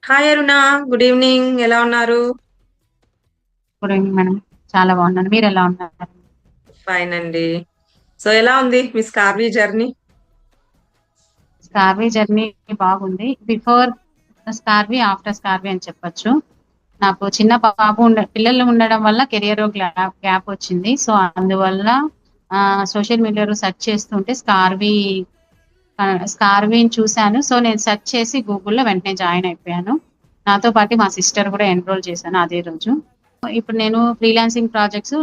Hi అరుణ, good evening. ఎలా ఉన్నారు? Good evening madam. చాలా బాగున్నాను. మీరు ఎలా ఉన్నారు? ఫైన్ అండి. సో ఎలా ఉంది మీ స్కార్వీ జర్నీ? స్కార్వీ జర్నీ బాగుంది. బిఫోర్ స్కార్వీ, ఆఫ్టర్ స్కార్వీ అని చెప్పొచ్చు. నాకు చిన్న బాబు పిల్లలు ఉండడం వల్ల కెరియర్ గ్యాప్ వచ్చింది. సో అందువల్ల సోషల్ మీడియాలో సెర్చ్ చేస్తుంటే స్కార్వీని చూశాను. సో నేను సెర్చ్ చేసి గూగుల్లో వెంటనే జాయిన్ అయిపోయాను. నాతో పాటు మా సిస్టర్ కూడా ఎన్రోల్ చేశాను అదే రోజు. ఇప్పుడు నేను ఫ్రీలాన్సింగ్ ప్రాజెక్ట్స్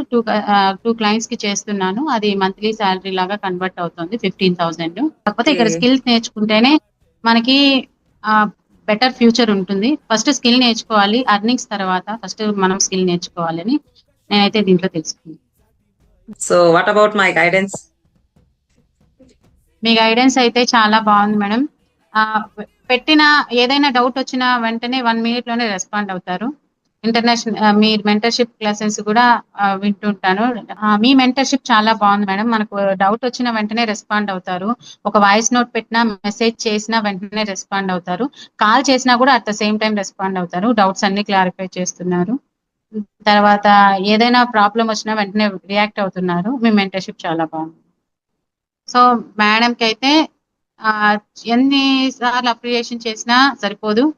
టూ క్లయింట్స్ కి చేస్తున్నాను. అది మంత్లీ శాలరీ లాగా కన్వర్ట్ అవుతుంది 15,000. కాకపోతే ఓకే. ఇక్కడ స్కిల్స్ నేర్చుకుంటేనే మనకి బెటర్ ఫ్యూచర్ ఉంటుంది. ఫస్ట్ స్కిల్ నేర్చుకోవాలి, అర్నింగ్స్ తర్వాత ఫస్ట్ మనం స్కిల్ నేర్చుకోవాలని నేనైతే దీంట్లో తెలుసుకున్నాను. So what about my guidance? Me guidance అయితే చాలా బాగుంది మేడం. ఆ, పెట్టిన ఏదైనా డౌట్ వచ్చినా వెంటనే 1 minute లోనే రెస్పాండ్ అవుతారు. ఇంటర్నేషనల్ మీ మెంటర్షిప్ క్లాసెస్ కూడా వింటుంటాను. మీ మెంటర్షిప్ చాలా బాగుంది మేడం. మనకు డౌట్ వచ్చిన వెంటనే రెస్పాండ్ అవుతారు. ఒక వాయిస్ నోట్ పెట్టినా, మెసేజ్ చేసినా వెంటనే రెస్పాండ్ అవుతారు. కాల్ చేసినా కూడా at the same time respond అవుతారు. డౌట్స్ అన్ని క్లారిఫై చేస్తున్నారు. తర్వాత ఏదైనా ప్రాబ్లం వచ్చినా వెంటనే రియాక్ట్ అవుతున్నారు. మీ మెంటర్షిప్ చాలా బాగుంది. సో మేడంకి అయితే ఆ, ఎన్ని సార్లు అప్రియేషన్ చేసినా సరిపోదు.